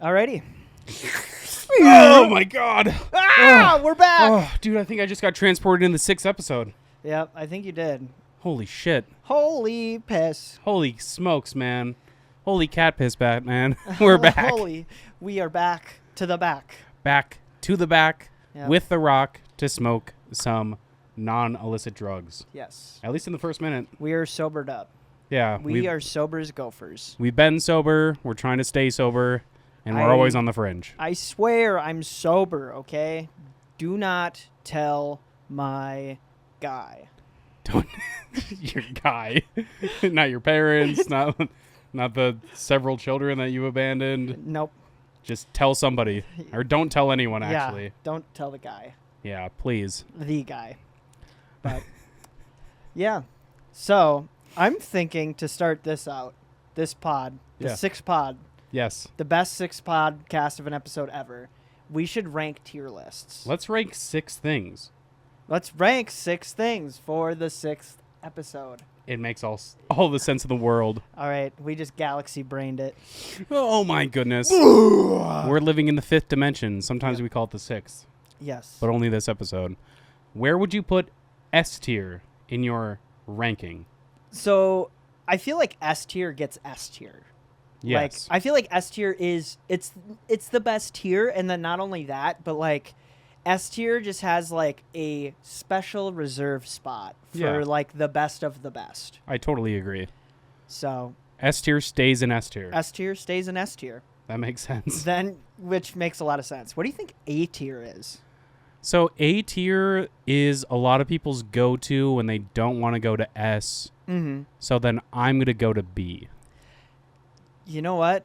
Alrighty. Oh my god. We're back. Oh, dude, I think I just got transported in the 6th episode. Yep, I think you did. Holy shit. Holy piss. Holy smokes, man. Holy cat piss, Batman. We're back. We are back to the back. Back to the back Yep. with The Rock to smoke some non-illicit drugs. Yes. At least in the first minute. We are sobered up. Yeah. We are sober as gophers. We've been sober. We're trying to stay sober. And we're I- always on the fringe. I swear I'm sober, okay? Do not tell my guy. Don't your guy. Not your parents. not the several children that you abandoned. Nope. Just tell somebody. Or don't tell anyone, actually. Yeah, don't tell the guy. Yeah, please. The guy. But, yeah. So, I'm thinking to start this out. This pod. The Yeah. sixth pod. Yes. The best six podcast of an episode ever. We should rank tier lists. Let's rank 6 things. Let's rank 6 things for the 6th episode. It makes all the sense in the world. All right, we just galaxy brained it. Oh my goodness. We're living in the 5th dimension. Sometimes Yeah. we call it the 6th, Yes. but only this episode. Where would you put S tier in your ranking? So I feel like S tier gets S tier. Yes. Like I feel like S tier is it's the best tier, and then not only that, but like S tier just has like a special reserve spot for Yeah. like the best of the best. I totally agree. So S tier stays in S tier. S tier stays in S tier. That makes sense. Then which makes a lot of sense. What do you think A tier is? So A tier is a lot of people's go-to when they don't want to go to S. Mm-hmm. So then I'm going to go to B. You know what?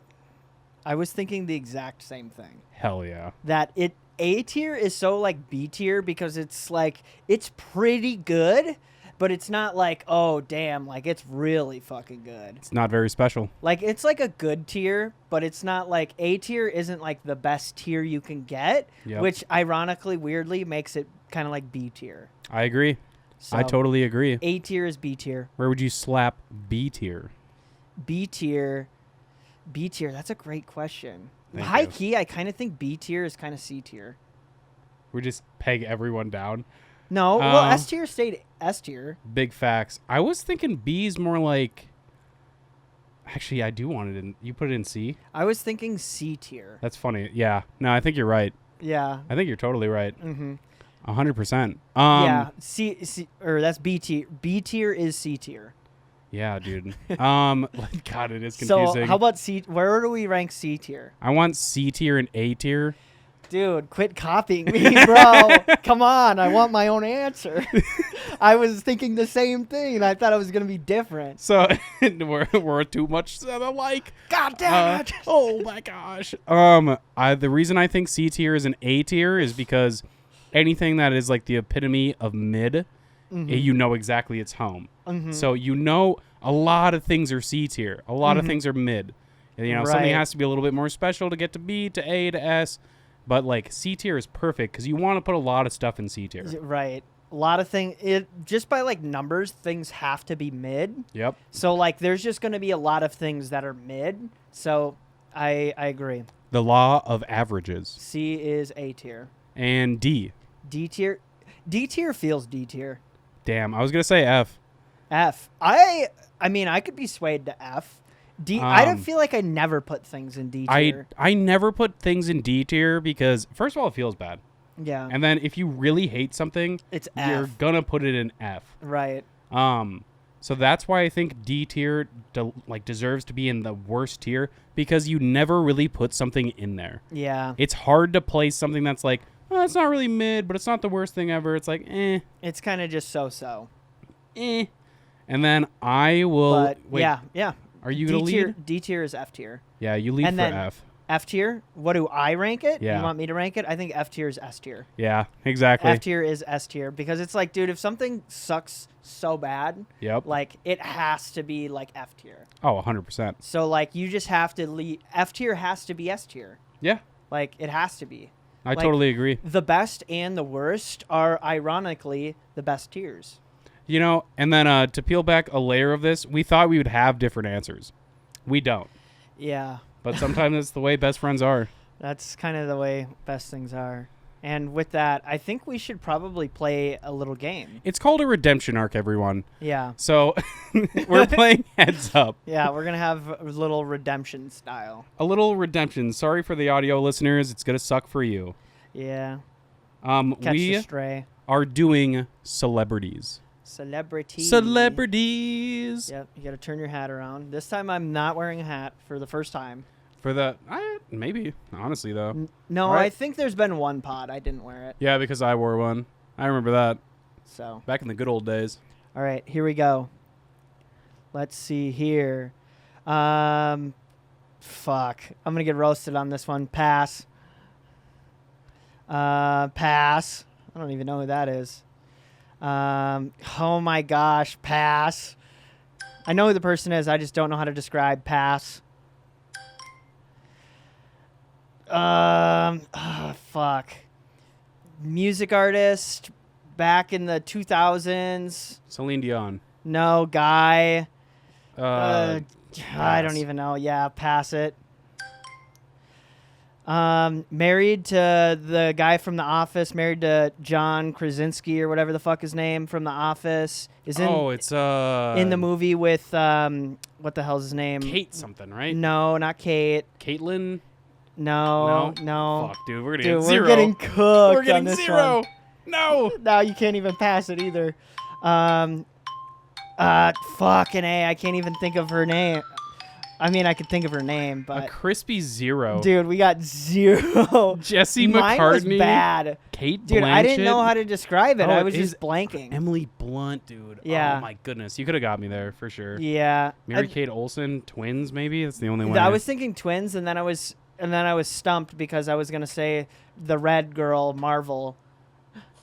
I was thinking the exact same thing. Hell yeah. That A tier is so like B tier because it's like it's pretty good, but it's not like, oh damn, like it's really fucking good. It's not very special. Like it's like a good tier, but it's not like A tier isn't like the best tier you can get, Yep. which ironically weirdly makes it kind of like B tier. I agree. So I totally agree. A tier is B tier. Where would you slap B tier? B tier, that's a great question. Thank High you. key, I kind of think B tier is kind of C tier. We just peg everyone down. No, well, Um, S tier stayed S tier. Big facts. I was thinking B's more like. Actually, I do want it in. You put it in C? I was thinking C tier. That's funny. Yeah. No, I think you're right. Yeah. I think you're totally right. Mm-hmm. 100%. Yeah. C or that's B tier. B tier is C tier. Yeah, dude. God, it is confusing. So how about C? Where do we rank C tier? I want C tier and A tier. Dude, quit copying me, bro. Come on, I want my own answer. I was thinking the same thing, and I thought it was gonna be different. So we're too much alike. God damn it! Oh my gosh. The reason I think C tier is an A tier is because anything that is like the epitome of mid, you know exactly it's home. Mhm. So you know a lot of things are C tier. A lot of things are mid. And, you know, something Right. has to be a little bit more special to get to B, to A, to S. But like C tier is perfect because you want to put a lot of stuff in C tier. Right. A lot of things. It just by like numbers, things have to be mid. Yep. So like, there's just gonna be a lot of things that are mid. So I agree. The law of averages. C is A tier. And D. D tier feels D tier. Damn, I was gonna say F. F. I mean, I could be swayed to F. D. I don't Um, feel like I never put things in D I tier. never put things in D tier because first of all it feels bad, Yeah. and then if you really hate something, It's you're F. gonna put it in F. Right. So that's why I think D tier deserves to be in the worst tier because you never really put something in there. Yeah. It's hard to place something that's like, oh, it's not really mid, but it's not the worst thing ever. It's like, It's kind of just so. eh. And then I will. But wait, yeah. Are you gonna lead? D tier is F tier. Yeah, you lead And for then- F. F tier. What do I rank it? Yeah. You want me to rank it? I think F tier is S tier. Yeah, exactly. F tier is S tier because it's like, dude, if something sucks so bad, Yep. like it has to be like F tier. Oh, 100%. So like you just have to lead. F tier has to be S tier. Yeah, Like it has to be. I Like- totally agree. The best and the worst are ironically the best tiers. You know, and then to peel back a layer of this, we thought we would have different answers. We don't. Yeah. But sometimes it's the way best friends are. That's kind of the way best things are. And with that, I think we should probably play a little game. It's called a redemption arc, everyone. Yeah. So we're playing Heads Up. Yeah, we're going to have a little redemption style. A little redemption. Sorry for the audio listeners. It's going to suck for you. Yeah. Catch We the stray. are doing celebrities. Celebrity. Celebrities. Yep, you got to turn your hat around. This time I'm not wearing a hat for the first time. For the maybe honestly though. No, All right. I think there's been one pod I didn't wear it. Yeah, because I wore one. I remember that So, back in the good old days. all right, here we go. Let's see here. Fuck. I'm going to get roasted on this one. Pass. Pass. I don't even know who that is. Oh my gosh, pass. I know who the person is. I just don't know how to describe pass. Fuck. Music artist back in the 2000s. Celine Dion. No, guy. I pass. don't even know. Yeah, pass it. Married to the guy from The Office. Married to John Krasinski or whatever the fuck his name from The Office. Is in It's in the movie with what the hell's his name? Kate something, right? No, not Kate. Caitlin. No. Fuck, dude, we're gonna Dude, get zero. we're getting cooked. We're on getting this zero. one. No. Now you can't even pass it either. Fucking A. I can't even think of her name. I mean, I could think of her name, A but crispy zero. dude, we got zero. Jesse Mine was McCartney. bad. Kate Dude, Blanchett. I didn't know how to describe it. Oh, I was it just is blanking. Emily Blunt, dude. Yeah. Oh my goodness, you could have got me there for sure. Yeah. Mary Kate Olsen, twins maybe. That's the only one. I was thinking twins, and then I was stumped because I was gonna say the Red Girl Marvel.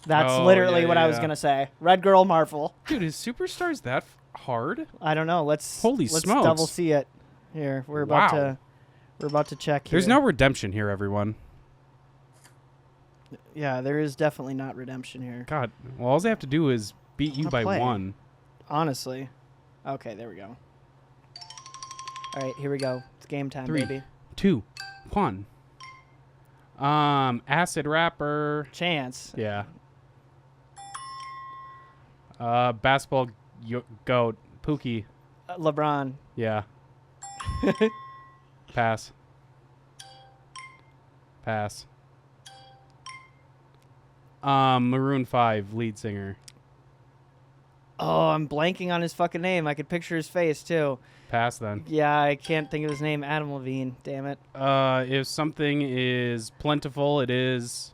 That's Oh, literally yeah, what yeah, I was yeah. gonna say. Red Girl Marvel. Dude, is Superstars that hard? I don't know. Let's Holy let's smokes. double see it. Here, we're about Wow. to check. There's here. no redemption here, everyone. Yeah, there is definitely not redemption here. God, well, all they have to do is beat you I'll by play. one. Honestly. Okay, there we go. All right, here we go. It's game time, 3, baby. 2, 1. Acid rapper. Chance. Yeah. Basketball goat. Pookie. LeBron. Yeah. Pass. Pass. Maroon 5 lead singer. Oh, I'm blanking on his fucking name. I could picture his face too. Pass then. Yeah, I can't think of his name. Adam Levine. Damn it. If something is plentiful, it is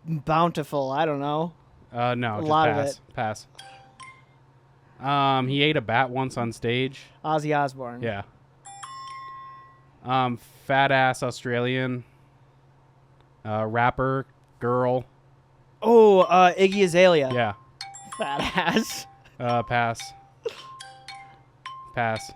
Bountiful. I don't know. no, just lot of pass. it. Pass. He ate a bat once on stage. Ozzy Osbourne. Yeah. Fat ass Australian. Rapper girl. Oh, Iggy Azalea. Yeah. Fat ass. Pass. Pass.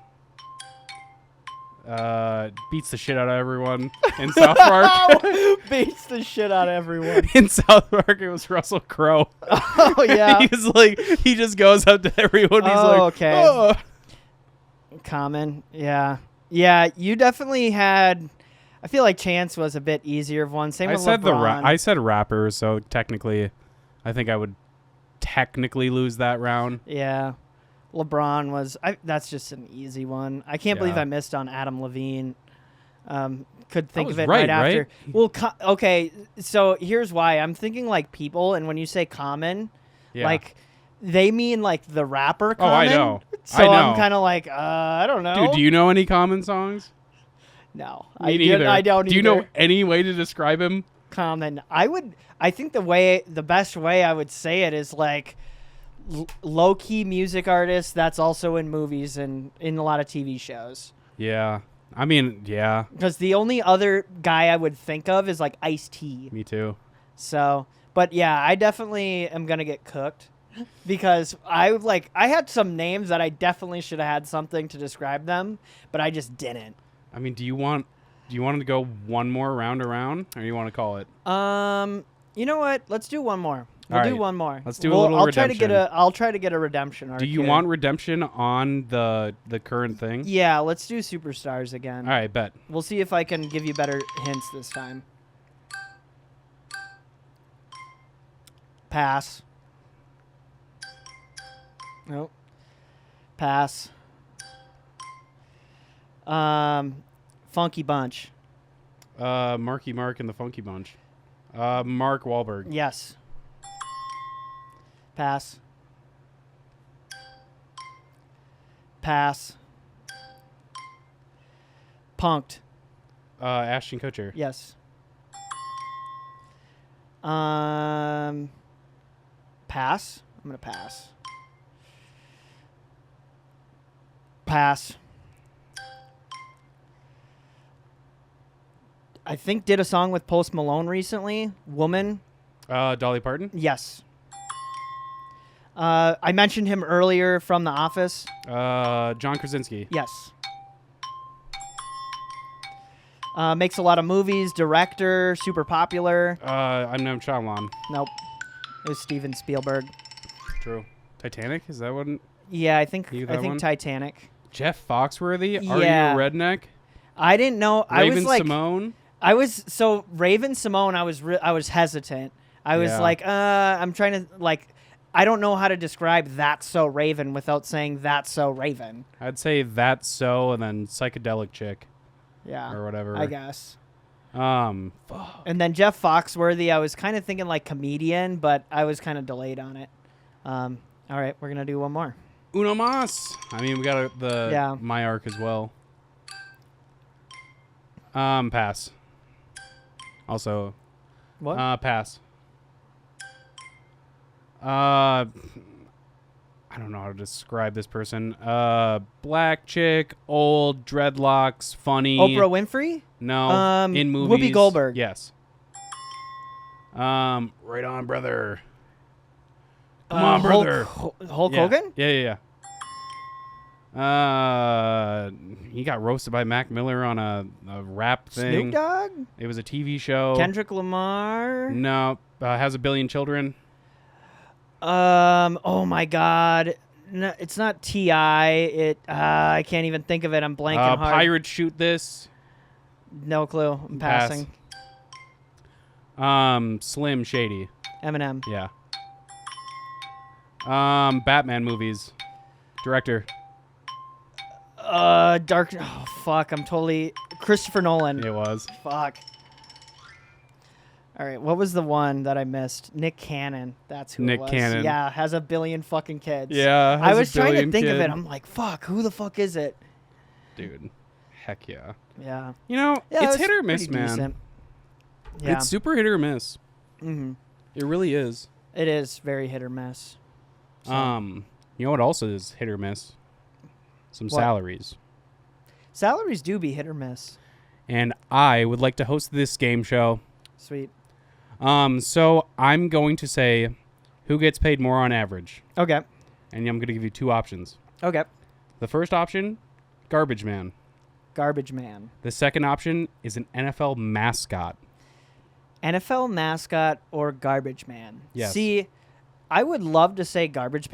Beats the shit out of everyone in South Park. Beats the shit out of everyone. In South Park, it was Russell Crowe. Oh yeah. He's like, he just goes up to everyone. He's Oh, like, okay. "Oh." Common. Yeah. Yeah, you definitely had. I feel like Chance was a bit easier of one. Same I with said LeBron. I said rappers, so technically, I think I would technically lose that round. Yeah. LeBron was. That's just an easy one. I can't believe Yeah. I missed on Adam Levine. Could think was of it right, right after. right? Well, okay. So here's why. I'm thinking like people, and when you say common, Yeah. like they mean like the rapper Oh, I Common. know. So I know. I'm kind of like, I don't know. Dude, do you know any Common songs? No, Me neither. I don't. Do you know either. any way to describe him? Common? I think the best way I would say it is like low key music artist that's also in movies and in a lot of TV shows. Yeah. I mean, yeah, Because the only other guy I would think of is like Ice-T. me too. So, but yeah, I definitely am gonna get cooked because I had some names that I definitely should have had something to describe them, but I just didn't. I mean, do you want to go one more round around, or you want to call it? You know what? Let's do one more. We'll All do right. one more. Let's do a little I'll try to redemption. I'll try to get a redemption arc. Do you here. want redemption on the current thing? Yeah, let's do superstars again. All right, bet. We'll see if I can give you better hints this time. Pass. Nope. Pass. Funky Bunch. Marky Mark and the Funky Bunch. Mark Wahlberg. Yes. Pass. Pass. Punked. Ashton Kutcher. Yes. Pass. I'm gonna pass. Pass. I think did a song with Post Malone recently. Woman. Dolly Parton. Yes. I mentioned him earlier from The Office. John Krasinski. Yes. Makes a lot of movies. Director. Super popular. I'm no Shyamalan. Nope. It was Steven Spielberg. True. Titanic? Is that one? Yeah, I think You that one? Titanic. Jeff Foxworthy? Are Yeah. you a redneck? I didn't know. I Raven was like, Simone? Raven Simone. I was hesitant. I was Yeah. like, I'm trying to like. I don't know how to describe That's So Raven without saying That's So Raven. I'd say That's So and then Psychedelic Chick Yeah, or whatever. I guess. Fuck. And then Jeff Foxworthy. I was kind of thinking like comedian, but I was kind of delayed on it. All right, we're gonna do one more. Uno Mas. I mean, we got Yeah. my arc as well. Pass. Also, What? pass. I don't know how to describe this person. Black chick, old, dreadlocks, funny. Oprah Winfrey. No, in movies. Whoopi Goldberg. Yes. Right on, brother. Come on, brother. Hulk Yeah. Hogan. Yeah. He got roasted by Mac Miller on a rap thing. Snoop Dogg. It was a TV show. Kendrick Lamar. No, has a billion children. Oh my God. No, it's not T.I. I can't even think of it. I'm blanking hard. Pirates shoot this. No clue. I'm Pass. passing. Slim Shady. Eminem. Yeah. Batman movies. Director. Dark. Oh fuck. I'm totally Christopher Nolan. It was. Fuck. All right. What was the one that I missed? Nick Cannon. That's who Nick it was. Cannon. Yeah. Has a billion fucking kids. Yeah. I has a was trying to billion think of kid. it. I'm like, fuck. Who the fuck is it? Dude. Heck yeah. Yeah. You know, Yeah. it's it was hit or miss, pretty man. decent. Yeah. It's super hit or miss. Mm-hmm. It really is. It is very hit or miss. So, You know what also is hit or miss? Some What? salaries. salaries do be hit or miss. And I would like to host this game show. Sweet. So I'm going to say who gets paid more on average. Okay. And I'm going to give you two options. Okay. The first option, Garbage Man. Garbage Man. The second option is an NFL mascot. NFL mascot or Garbage Man. Yes. See, I would love to say Garbage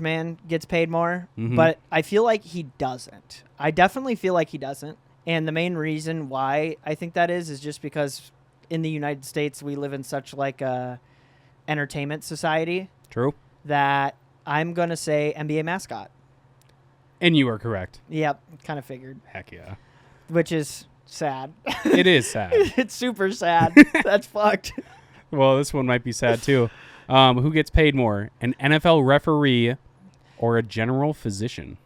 Man gets paid more, Mhm. but I feel like he doesn't. I definitely feel like he doesn't. And the main reason why I think that is just because in the United States we live in such like a entertainment society True. that I'm going to say NBA mascot. And you are correct. Yep, kind of figured, Heck yeah. which is sad. It is sad. It's super sad. That's fucked. Well, this one might be sad too. Who gets paid more, an NFL referee or a general physician?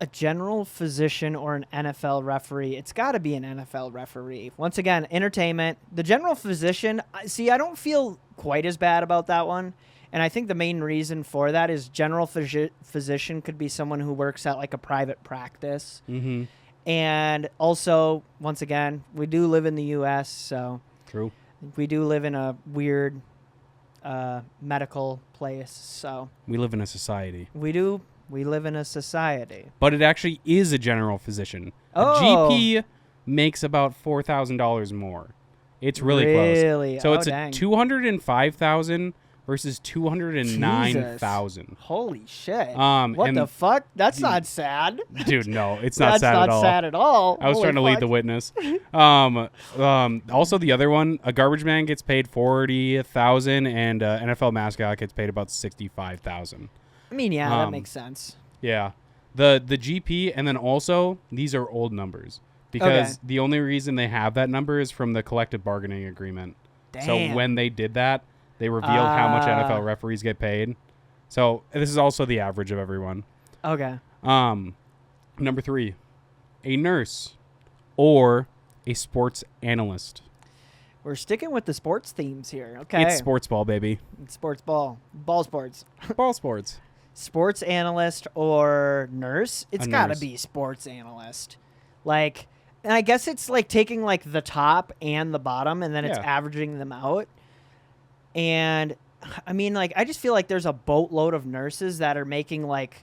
A general physician or an NFL referee. It's got to be an NFL referee. Once again, entertainment. The general physician, see, I don't feel quite as bad about that one. And I think the main reason for that is general physician could be someone who works at like a private practice. Mm-hmm. And also, once again, we do live in the U.S., so True. we do live in a weird medical place. So We live in a society. we do. We live in a society. But it actually is a general physician. Oh. A GP makes about $4,000 more. It's really Really? close. So Oh, it's dang. a 205,000 versus 209,000. Holy shit. What What the fuck? That's not sad. Dude, no, it's not That's sad not at all. sad at all. I was Holy trying to lead fuck. the witness. Also, the other one, a garbage man gets paid 40,000, and NFL mascot gets paid about 65,000. I mean, yeah, that Um, makes sense. Yeah, the GP, and then also these are old numbers because the only reason they have that number is from the collective bargaining agreement. Damn. So when they did that, they revealed how much NFL referees get paid. So this is also the average of everyone. Okay. Number 3, a nurse or a sports analyst. We're sticking with the sports themes here. Okay. It's sports ball, baby. It's sports ball. Ball sports. Ball sports. Sports analyst or nurse? It's A got to nurse. be sports analyst. Like, and I guess it's like taking like the top and the bottom and then it's Yeah. averaging them out. And I mean, like, I just feel like there's a boatload of nurses that are making like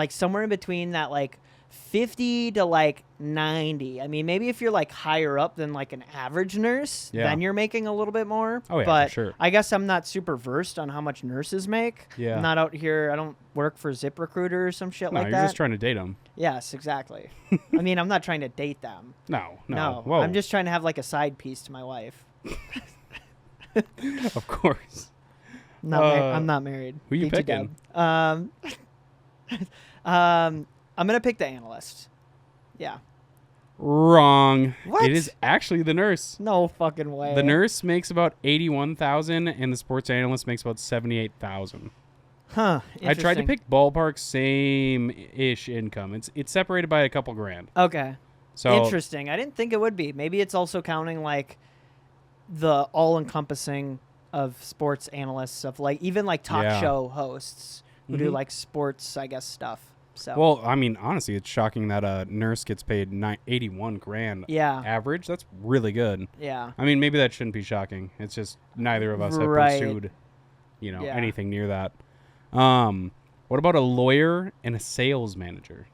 somewhere in between that like 50 to like 90. I mean, maybe if you're like higher up than like an average nurse, Yeah. then you're making a little bit more. Oh, yeah, for but sure. I guess I'm not super versed on how much nurses make. Yeah. I'm not out here. I don't work for ZipRecruiter or some shit No, like you're that. just trying to date them. Yes, exactly. I mean, I'm not trying to date them. No. No, Whoa. I'm just trying to have like a side piece to my wife. Of course. I'm not married. who you Beat picking? Deb. I'm gonna pick the analyst. Yeah. Wrong. What? It is actually the nurse. No fucking way. The nurse makes about 81,000, and the sports analyst makes about 78,000. Huh. I tried to interesting. pick ballpark same-ish income. It's separated by a couple grand. Okay. So Interesting. I didn't think it would be. Maybe it's also counting like the all-encompassing of sports analysts of like even like talk Yeah. show hosts who do Mhm. like sports, I guess, stuff. So Well, I mean, honestly, it's shocking that a nurse gets paid 81 grand yeah, average. That's really good. yeah. I mean, maybe that shouldn't be shocking. It's just neither of us Right. have pursued, Yeah. anything near that. What about a lawyer and a sales manager?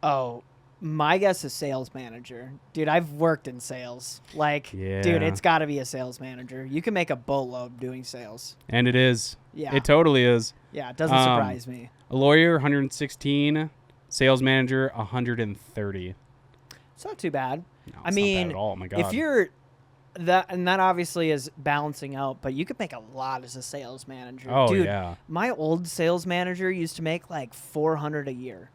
Oh, my guess is sales manager. Dude, I've worked in sales. Like, Yeah. dude, it's got to be a sales manager. You can make a boatload doing sales. And it is. Yeah. It totally is. Yeah, it doesn't surprise me. A lawyer, 116. Sales manager, 130. It's not too bad. No, I it's mean, not bad at all. Oh my God. if you're that, and that obviously is balancing out, but you could make a lot as a sales manager. Oh, Dude, yeah. my old sales manager used to make like $400 a year.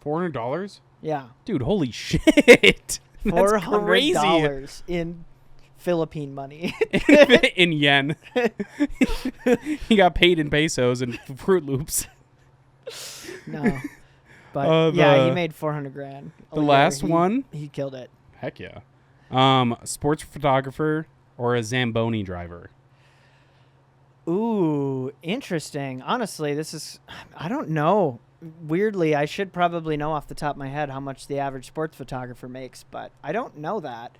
$400? Yeah, Dude, holy shit. That's crazy. $400 in Philippine money. In yen. He got paid in pesos and Fruit Loops. No, but yeah, he the- made 400 grand. a the year. last He- one? he killed it. Heck yeah. Sports photographer or a Zamboni driver? Ooh, interesting. Honestly, I don't know. Weirdly, I should probably know off the top of my head how much the average sports photographer makes, but I don't know that.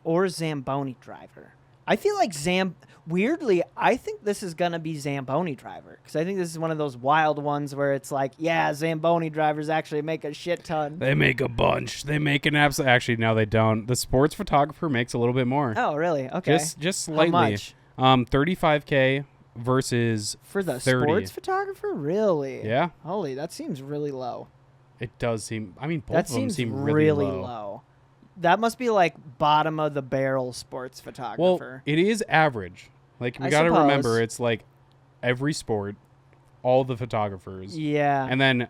Or Zamboni driver. I feel like weirdly, I think this is going to be Zamboni driver because I think this is one of those wild ones where it's like, yeah, Zamboni drivers actually make a shit ton. They make a bunch. They make an absolute. Actually, no, they don't. The sports photographer makes a little bit more. Oh, really? Okay. Just How slightly. much? 35K versus For the 30. sports photographer? Really? Yeah, Holy, that seems really low. it does seem. I mean, both That of them seems seem really low. low. That must be like bottom of the barrel sports Well, photographer. it is average. Like we I got to suppose. remember, it's like every sport, all the photographers, Yeah. and then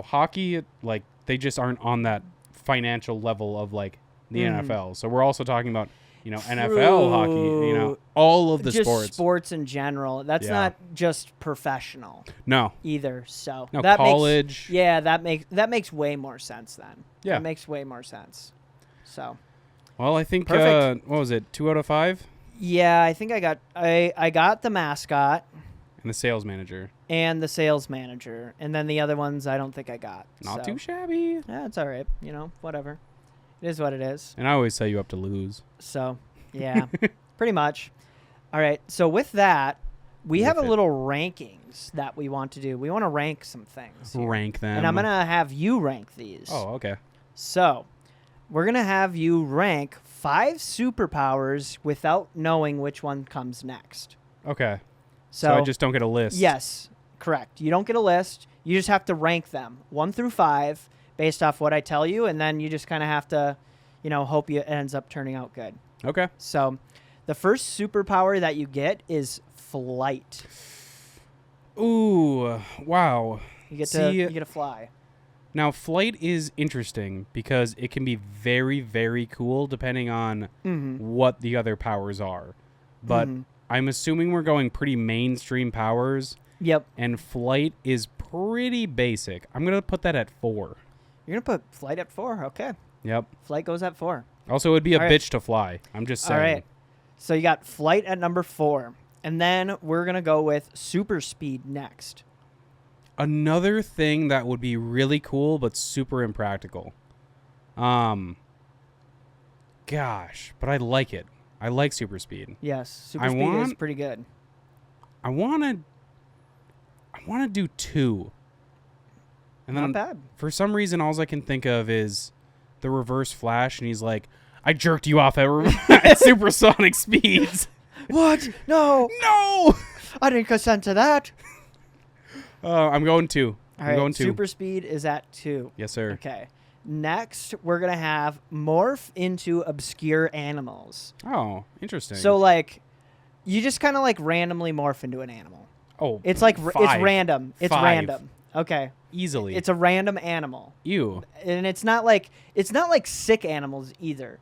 hockey. Like they just aren't on that financial level of like the Mhm. NFL. So we're also talking about NFL hockey. True. All of the just sports. in general. That's Yeah. not just professional No, either. So no that college. Makes, yeah, that makes way more sense then. Yeah. That makes way more sense. So Well, I think Perfect. what was it? 2 out of 5, yeah, I think I got the mascot and the sales manager. and the sales manager, and then the other ones I don't think I got. Not so. too shabby. Yeah, it's all right. Whatever. It is what it is. And I always set you up to lose. So, yeah, pretty much. All right. So with that, we have a With it. little rankings that we want to do. We want to rank some things. here. Rank them. And I'm going to have you rank these. Oh, okay. So we're going to have you rank 5 superpowers without knowing which one comes next. Okay. So, So I just don't get a list. yes, correct. You don't get a list. You just have to rank them 1 through 5 based off what I tell you, and then you just kind of have to, hope it ends up turning out good. Okay. So, the first superpower that you get is flight. Ooh, wow. You get See, to fly. Now, flight is interesting because it can be very, very cool depending on what the other powers are. But I'm assuming we're going pretty mainstream powers, Yep. and flight is pretty basic. I'm going to put that at 4. You're going to put flight at 4. Okay. Yep. Flight goes at 4. Also, it would be a All right. bitch to fly. I'm just saying. All right. So you got flight at number 4. And then we're going to go with super speed next. Another thing that would be really cool but super impractical. Gosh, but I like it. I like super speed. Yes, super speed is pretty good. I want to do 2. And then Not bad. for some reason all I can think of is the reverse flash, and he's like, I jerked you off at supersonic speeds. What? No. No. I didn't consent to that. I'm going 2. All I'm going right, 2. super speed is at 2. Yes, sir. Okay. Next, we're going to have morph into obscure animals. Oh, interesting. So, like, you just kind of, like, randomly morph into an animal. oh, It's like, it's 5. random. It's 5. random. Okay. Easily. It's a random animal. you. And it's not like sick animals either.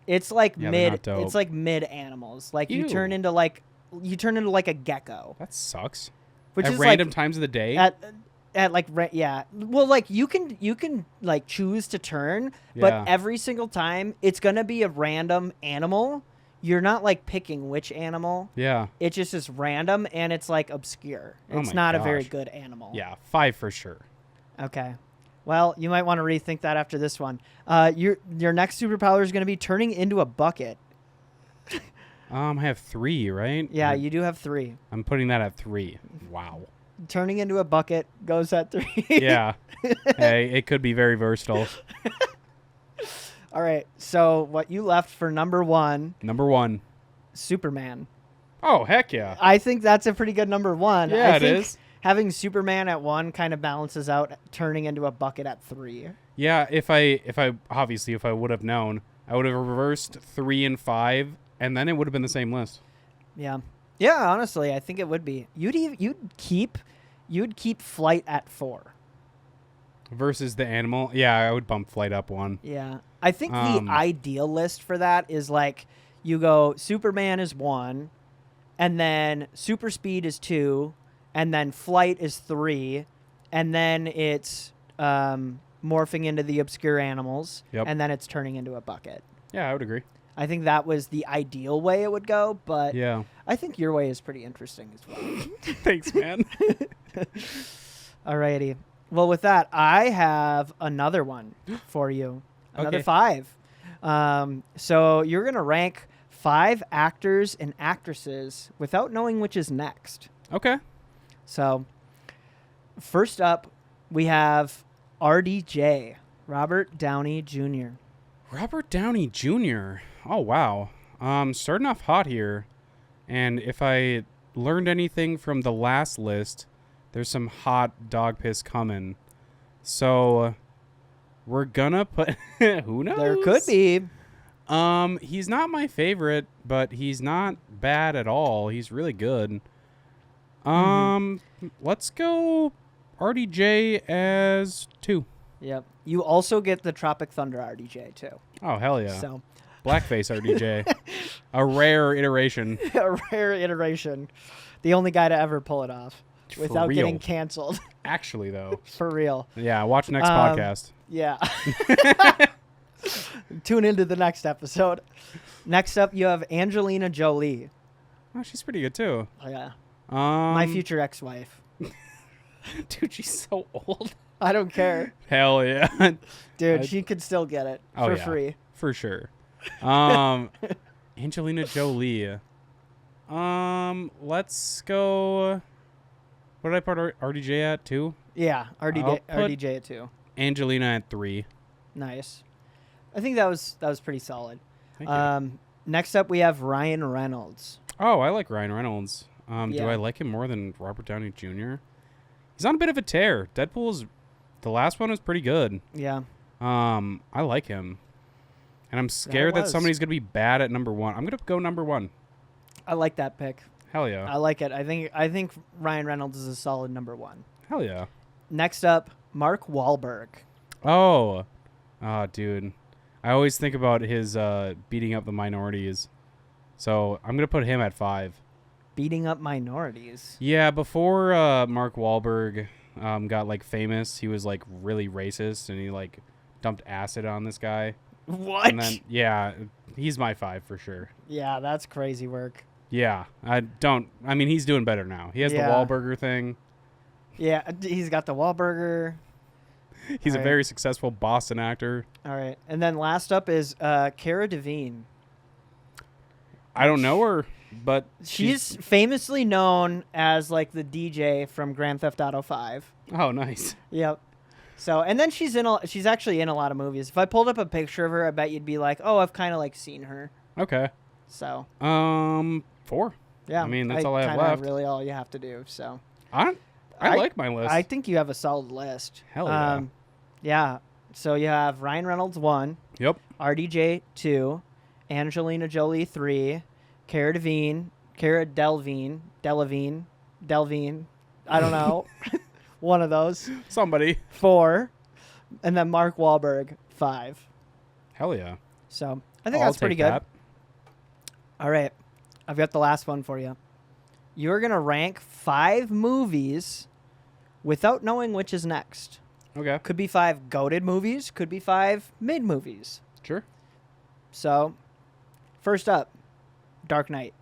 It's like Yeah, they're not dope. it's like mid animals. Like you Ew. turn into like a gecko, That sucks. which At is random like times of the day. at like yeah. Well, like you can like choose to turn, but Yeah. every single time it's going to be a random animal. You're not like picking which animal. yeah. It just is random and it's like obscure. Oh It's my not a very gosh. good animal. Yeah. 5 for sure. Okay. Well, you might want to rethink that after this one. Your next superpower is going to be turning into a bucket. I have 3, right? Yeah, you do have 3. I'm putting that at 3. Wow. Turning into a bucket goes at 3. Yeah. Hey, it could be very versatile. All right. So what you left for number 1, Number 1. Superman. Oh, heck yeah. I think that's a pretty good number 1. Yeah, I it think is. Having Superman at 1 kind of balances out turning into a bucket at 3. Yeah, if I would have known, I would have reversed 3 and 5, and then it would have been the same list. Yeah. Yeah, honestly, I think it would be. You'd keep flight at 4. Versus the animal. Yeah, I would bump flight up 1. Yeah. I think the ideal list for that is like you go Superman is 1, and then super speed is 2, and then flight is 3, and then it's morphing into the obscure animals, Yep. and then it's turning into a bucket. Yeah, I would agree. I think that was the ideal way it would go, but Yeah. I think your way is pretty interesting as well. Thanks, man. Alrighty. Well, with that, I have another one for you. Another Okay. 5. So you're going to rank 5 actors and actresses without knowing which is next. Okay. So first up, we have RDJ, Robert Downey Jr. Robert Downey Jr. Oh, wow. Starting off hot here. And if I learned anything from the last list, there's some hot dog piss coming. So we're gonna put who knows? There could be. He's not my favorite, but he's not bad at all. He's really good. Let's go RDJ as 2. Yep. You also get the Tropic Thunder RDJ too. Oh, hell yeah. So Blackface RDJ. A rare iteration. a rare iteration. The only guy to ever pull it off For without real. getting canceled. Actually, though. For real. Yeah, watch next Um, podcast. Yeah. Tune into the next episode. Next up, you have Angelina Jolie. Oh, she's pretty good, too. Oh, yeah. My My future ex-wife. Dude, she's so old. I don't care. Hell yeah. Dude, I- she could still get it Oh, for yeah. free. For sure. Angelina Jolie. Let's go. What did I put RDJ at? 2? Yeah, I'll put- RDJ at 2. Angelina at 3. Nice. I think that was pretty solid. Thank you. Next up, we have Ryan Reynolds. Oh, I like Ryan Reynolds. Do Yeah. I like him more than Robert Downey Jr.? He's on a bit of a tear. The last one was pretty good. Yeah. I like him. And I'm scared that was. somebody's going to be bad at number 1. I'm going to go number 1. I like that pick. Hell yeah. I like it. I think Ryan Reynolds is a solid number 1. Hell yeah. Next up, Mark Wahlberg. Oh, dude. I always think about his beating up the minorities. So I'm going to put him at 5. Beating up minorities. Yeah, before Mark Wahlberg got like famous, he was like really racist and he like dumped acid on this guy. What? And then yeah, he's my 5 for sure. Yeah, that's crazy work. Yeah, I mean he's doing better now. He has Yeah. the Wahlburger thing. Yeah, he's got the Wahlburger. He's a Right. very successful Boston actor. All right. And then last up is Cara Delevingne. I don't know her, but She's famously known as like the DJ from Grand Theft Auto 5. oh nice. Yep. So, and then she's actually in a lot of movies. If I pulled up a picture of her, I bet you'd be like, "Oh, I've kind of like seen her." Okay. So, 4. yeah. I mean, that's all I have kinda left. Really, all you have to do. So, I like my list. I think you have a solid list. Hell yeah. Yeah. So you have Ryan Reynolds 1, Yep. RDJ 2, Angelina Jolie 3, Cara Delevingne, I don't know, one of those, Somebody. 4, and then Mark Wahlberg 5. Hell yeah. So I think I'll that's pretty take good. that. All right, I've got the last one for you. You're gonna rank 5 movies without knowing which is next. Okay. Could be 5 goated movies, could be 5 mid movies. Sure. So, first up, Dark Knight.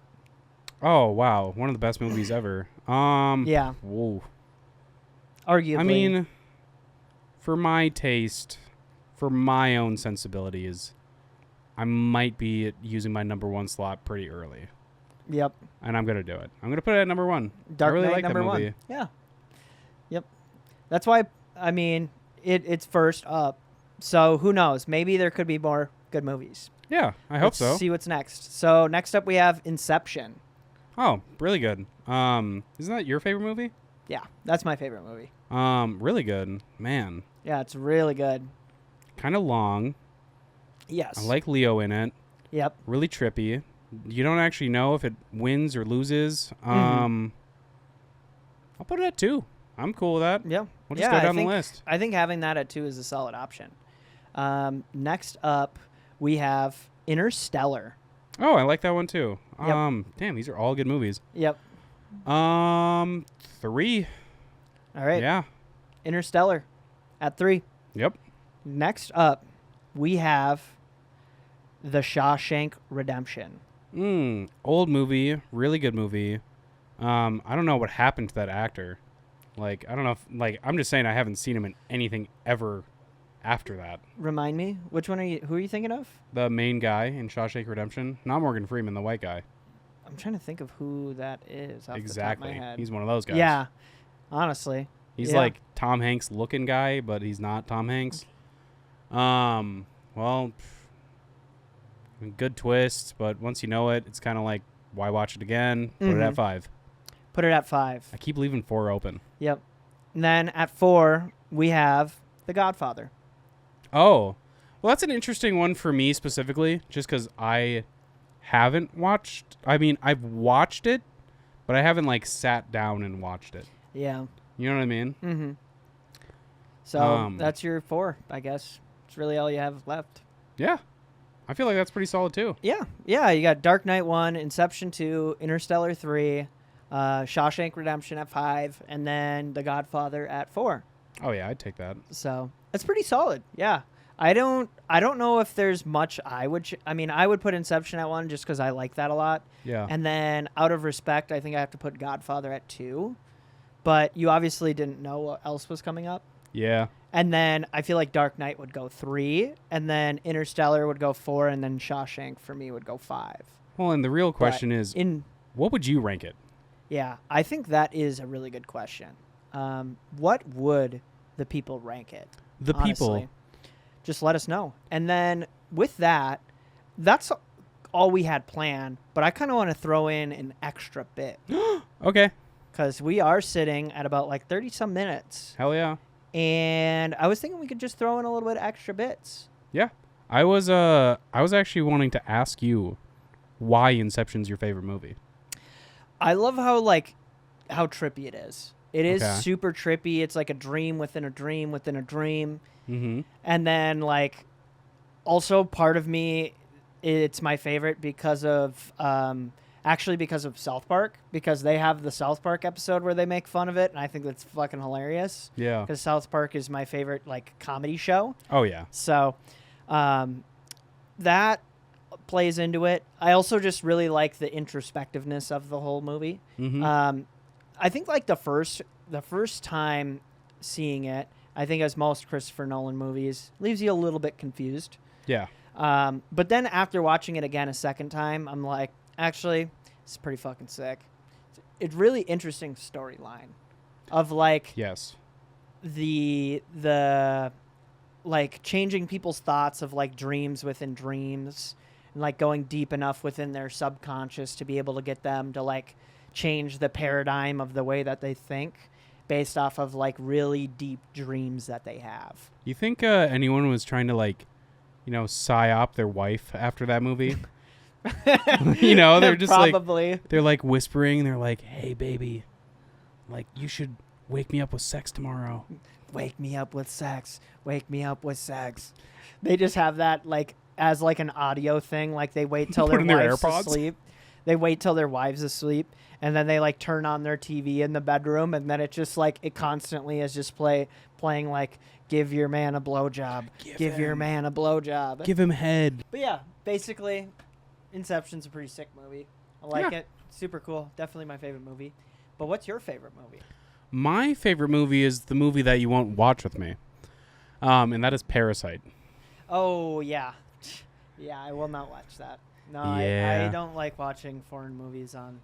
Oh wow, one of the best movies ever. Yeah, Whoa. arguably. I mean, for my taste, for my own sensibilities, I might be using my number 1 slot pretty early, Yep. and I'm gonna do it. I'm gonna put it at number 1. Dark I really Knight like number that movie. 1. Yeah. Yep. That's why. I mean, it's first up. So who knows? Maybe there could be more good movies. Yeah, I hope Let's so. See what's next. So next up we have Inception. Oh, really good. Isn't that your favorite movie? Yeah, that's my favorite movie. Really good. Man, Yeah, it's really good. kind of long. Yes. I like Leo in it. Yep. Really trippy. You don't actually know if it wins or loses. Mhm. I'll put it at 2. I'm cool with that. Yeah. We'll just Yeah, go down I think, the list. I think having that at 2 is a solid option. Next up we have Interstellar. Oh, I like that one too. Yep. Damn, these are all good movies. Yep. 3. All right. Yeah. Interstellar at 3. Yep. Next up, we have The Shawshank Redemption. Old movie, really good movie. I don't know what happened to that actor. Like, I don't know if, like, I'm just saying I haven't seen him in anything ever after that. Remind me, which one are you? Who are you thinking of? The main guy in Shawshank Redemption, not Morgan Freeman, the white guy. I'm trying to think of who that is. Off Exactly. The top of my head. He's one of those guys. Yeah. Honestly. He's Yeah. like Tom Hanks looking guy, but he's not Tom Hanks. Well, good twist, but once you know it, it's kind of like, why watch it again? Put it at Mhm. 5. Put it at 5. I keep leaving 4 open. Yep. And then at 4, we have The Godfather. Oh, well, that's an interesting one for me specifically, just because I haven't watched. I mean, I've watched it, but I haven't like sat down and watched it. Yeah. You know what I mean? Mm-hmm. So that's your 4, I guess. It's really all you have left. Yeah, I feel like that's pretty solid too. Yeah. Yeah. You got Dark Knight 1, Inception 2, Interstellar 3, Shawshank Redemption at 5, and then The Godfather at 4. Oh yeah, I'd take that. So that's pretty solid. Yeah. I don't know if there's much I would. I mean, I would put Inception at 1 just because I like that a lot. Yeah. And then out of respect, I think I have to put Godfather at 2. But you obviously didn't know what else was coming up. Yeah. And then I feel like Dark Knight would go 3, and then Interstellar would go 4, and then Shawshank for me would go 5. Well, and the real question is, what would you rank it? Yeah, I think that is a really good question. What would the people rank it? The honestly? people. Just let us know. And then with that, that's all we had planned, but I kind of want to throw in an extra bit Okay. because we are sitting at about like 30 some minutes, Hell yeah. and I was thinking we could just throw in a little bit of extra bits. Yeah. I was actually wanting to ask you why Inception's your favorite movie. I love how trippy it is. It is Okay. super trippy. It's like a dream within a dream within a dream. Mm-hmm. And then like also part of me, it's my favorite because of actually because of South Park, because they have the South Park episode where they make fun of it, and I think that's fucking hilarious Yeah. because South Park is my favorite like comedy show. Oh yeah. So that plays into it. I also just really like the introspectiveness of the whole movie. Mm-hmm. I think like the first time seeing it, I think as most Christopher Nolan movies, leaves you a little bit confused. Yeah. But then after watching it again a second time, I'm like, actually, it's pretty fucking sick. It's really interesting storyline of like Yes. the like changing people's thoughts of like dreams within dreams and like going deep enough within their subconscious to be able to get them to like change the paradigm of the way that they think based off of like really deep dreams that they have. You think anyone was trying to like, psyop their wife after that movie? They're just probably like they're like whispering. They're like, "Hey, baby, like you should wake me up with sex tomorrow." wake me up with sex, wake me up with sex. They just have that like as like an audio thing. Like they wait till Put their in their wives AirPods? asleep. They wait till their wives asleep, and then they like turn on their TV in the bedroom, and then it just like it constantly is just playing like give your man a blowjob, give your him- man a blowjob. Give him head. But yeah, basically, Inception's a pretty sick movie. I like Yeah. it. Super cool. Definitely my favorite movie. But what's your favorite movie? My favorite movie is the movie that you won't watch with me, and that is Parasite. Oh yeah, yeah. I will not watch that. No, I Yeah. don't like watching foreign movies on.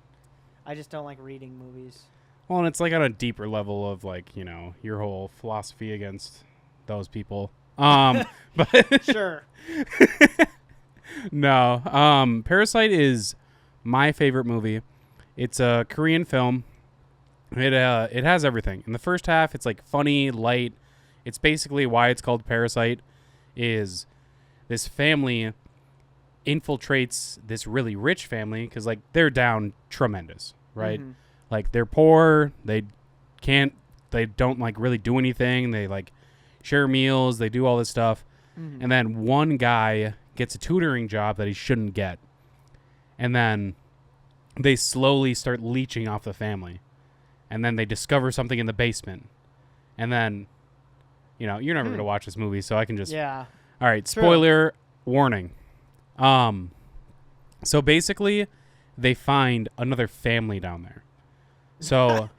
I just don't like reading movies. Well, and it's like on a deeper level of like your whole philosophy against those people. But Sure. no, Parasite is my favorite movie. It's a Korean film. It has everything. In the first half, it's like funny, light. It's basically why it's called Parasite. Is this family infiltrates this really rich family because like they're down tremendous, right? Mhm. Like they're poor. They don't like really do anything. They like share meals. They do all this stuff. Mhm. And then one guy gets a tutoring job that he shouldn't get. And then they slowly start leeching off the family. And then they discover something in the basement. And then, you're never going to watch this movie, so I can just... Yeah. All right, True. spoiler warning. So basically, they find another family down there. So,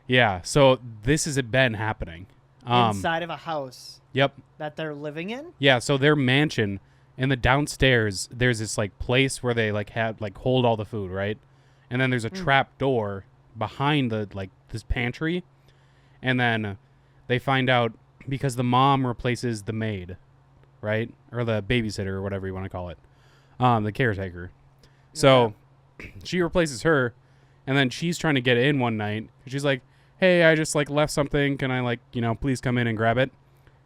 yeah, so this has been happening. Inside of a house Yep. that they're living in. Yeah, so their mansion and the downstairs there's this like place where they like had like hold all the food, right? And then there's a trap door behind the like this pantry. And then they find out because the mom replaces the maid, right? Or the babysitter or whatever you want to call it. The caretaker. So she replaces her and then she's trying to get in one night. She's like, "Hey, I just like left something. Can I like, please come in and grab it?"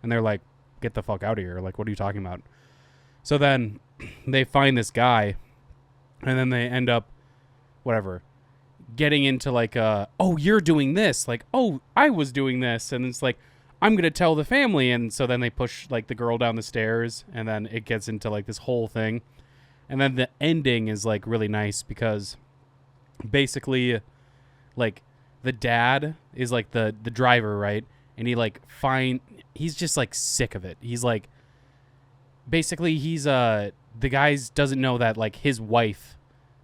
And they're like, "Get the fuck out of here. Like, what are you talking about?" So then they find this guy and then they end up, getting into like, "Oh, you're doing this." Like, "Oh, I was doing this." And it's like, "I'm going to tell the family." And so then they push like the girl down the stairs and then it gets into like this whole thing. And then the ending is like really nice because basically like the dad is like the driver, right? And he like he's just like sick of it. He's like basically he's the guy doesn't know that like his wife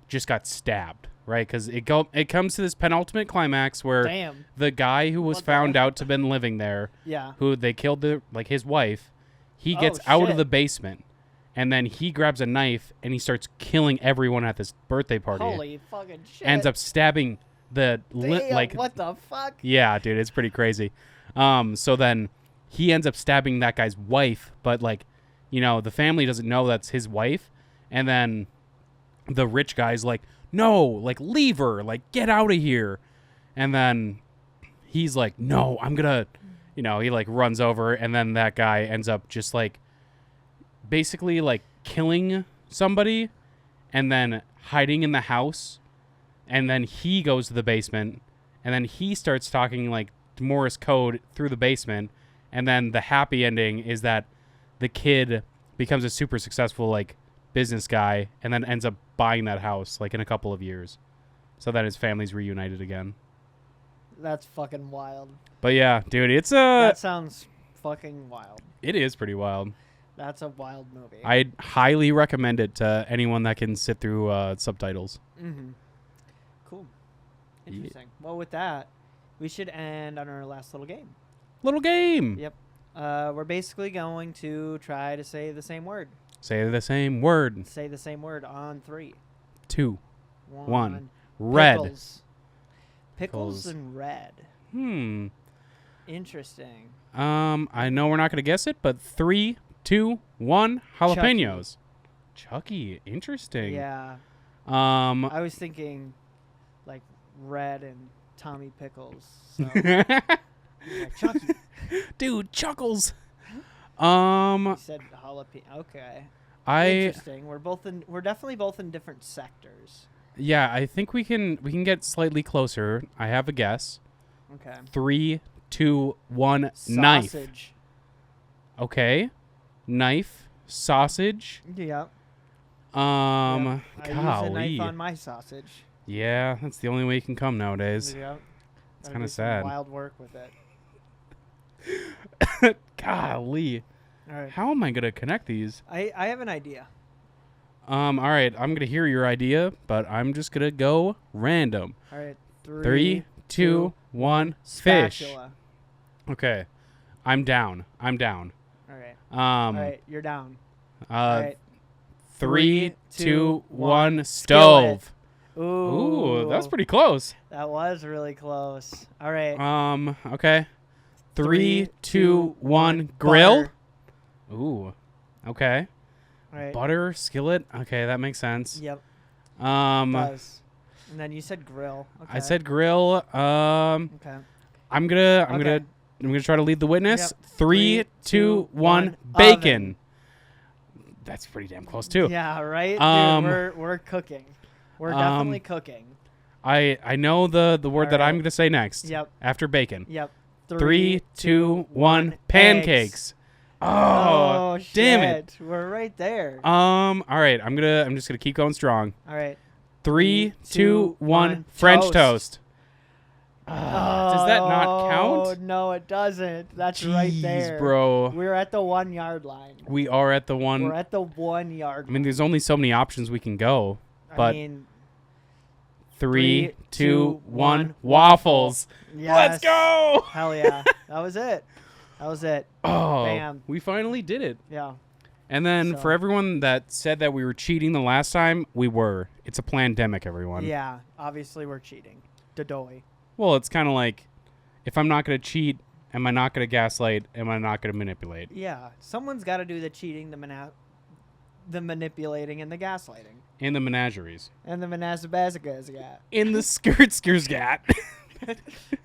just got stabbed, right? Because it comes to this penultimate climax where Damn. the guy who was What the- found out to been living there, Yeah. who they killed his wife, he Oh, gets out of shit. the basement and then he grabs a knife and he starts killing everyone at this birthday party. Holy fucking shit. Ends up stabbing the Damn, what the fuck? yeah, dude, it's pretty crazy. So then he ends up stabbing that guy's wife, but like, the family doesn't know that's his wife. And then the rich guy's like, no, like, leave her, like, get out of here. And then he's like, no, I'm gonna, he like runs over, and then that guy ends up just like basically like killing somebody and then hiding in the house. And then he goes to the basement, and then he starts talking like Morse code through the basement. And then the happy ending is that the kid becomes a super successful like business guy, and then ends up buying that house like in a couple of years, so that his family's reunited again. That's fucking wild. But yeah, dude, it's That sounds fucking wild. it is pretty wild. That's a wild movie. I'd highly recommend it to anyone that can sit through subtitles. Mm-hmm. Cool. Interesting. Well, with that, we should end on our last little game. Little game. Yep. We're basically going to try to say the same word. Say the same word. Say the same word on 3. 2, 1. 1. Red. Pickles. Pickles and red. Interesting. I know we're not gonna guess it, but 3, 2, 1. Jalapenos. Chucky. Interesting. Yeah. I I was thinking like red and Tommy Pickles. So like, Chucky. Dude, Chuckles. You I said jalapeno. Okay. Interesting. We're definitely both in different sectors. Yeah, I think we can get slightly closer. I have a guess. Okay. 3, 2, 1. Knife. Sausage. Okay. Knife. Sausage. Yep. Golly. I use a knife on my sausage. Yeah, that's the only way you can come nowadays. Yep. It's kind of sad. Wild work with it. Golly. All right. How am I going to connect these? I have an idea. All right. I'm going to hear your idea, but I'm just going to go random. All right. 3, 2, 1. Fish. Spatula. Okay. I'm down. All right. All right. You're down. All right. 3, 2, 1. Skillet. Stove. Ooh. Ooh, that's pretty close. That was really close. All right. Okay. 3, 2, 1. Grill. Butter. Ooh. Okay. All right. Butter, skillet. Okay, that makes sense. Yep. Does. And then you said grill. Okay. I said grill. Okay. I'm gonna try to lead the witness. Yep. 3, 2, 1. Oven. Bacon. That's pretty damn close too. Yeah. Right. Dude, we're cooking. We're definitely cooking. I know the word that right. I'm gonna say next. Yep. After bacon. Yep. 3, 2, 1. Pancakes. Oh, shit. damn it. We're right there. All right. I'm just gonna keep going strong. All right. 3, 2, 1. French toast. Oh, does that not count? No, it doesn't. That's right there, bro. We're at the 1 yard line. We are at the one. We're at the 1 yard. I mean, there's only so many options we can go. But I mean, 3, 2, 1. Waffles. yes. Let's go. Hell yeah. That was it. Oh, Bam. we finally did it. Yeah. And then So- for everyone that said that we were cheating the last time, we were. It's a pandemic, everyone. Yeah. Obviously, we're cheating. Dodoy. Well, it's kind of like, if I'm not going to cheat, am I not going to gaslight? Am I not going to manipulate? Yeah. Someone's got to do the cheating, the manipulating, and the gaslighting. In the menageries. And the Manazabazagas got. In the skirt-gat.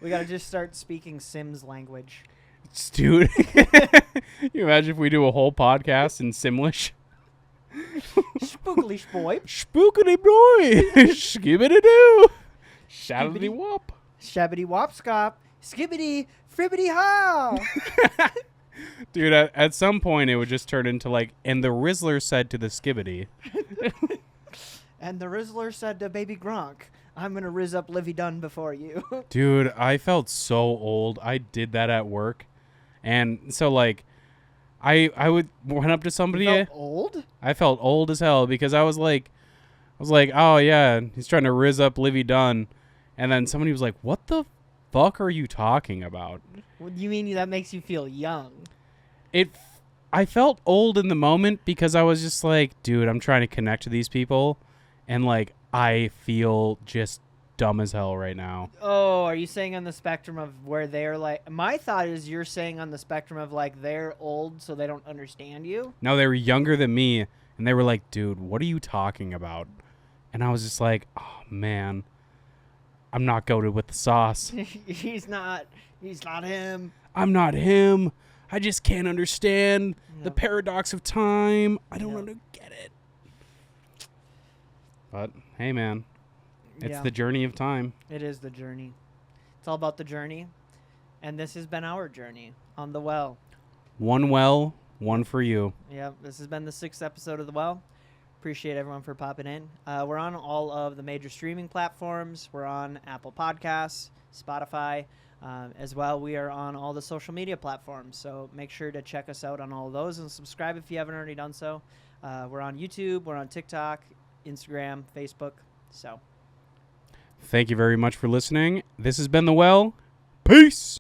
We got to just start speaking Sims language. Dude. You imagine if we do a whole podcast in Simlish? Spookily spoy. Spookity boy. Skibbity-doo. Shabbity wop. Shabbity wopscop. Skibbity fribbity how. Dude, at some point it would just turn into like, and the Rizzler said to the Skibbity. And the Rizzler said to Baby Gronk, I'm going to rizz up Livy Dunn before you. Dude, I felt so old. I did that at work. And so like, I went up to somebody. You felt old? I felt old as hell because I was like, oh yeah, he's trying to rizz up Livy Dunn. And then somebody was like, what the fuck are you talking about? What do you mean that makes you feel young? I felt old in the moment because I was just like, dude, I'm trying to connect to these people. And like, I feel just dumb as hell right now. Oh, are you saying on the spectrum of where they're like, my thought is you're saying on the spectrum of like they're old so they don't understand you? No, they were younger than me. And they were like, dude, what are you talking about? And I was just like, oh, man, I'm not goated with the sauce. He's not him. I'm not him. I just can't understand the Yep. paradox of time. I don't Yep. get it. But hey, man, it's Yeah. the journey of time. It is the journey. It's all about the journey. And this has been our journey on The Well. One well, one for you. Yep, this has been the 6th episode of The Well. Appreciate everyone for popping in. We're on all of the major streaming platforms. We're on Apple Podcasts, Spotify, as well. We are on all the social media platforms, so make sure to check us out on all of those and subscribe if you haven't already done so. We're on YouTube, we're on TikTok, Instagram, Facebook. So Thank you very much for listening. This has been The Well. Peace.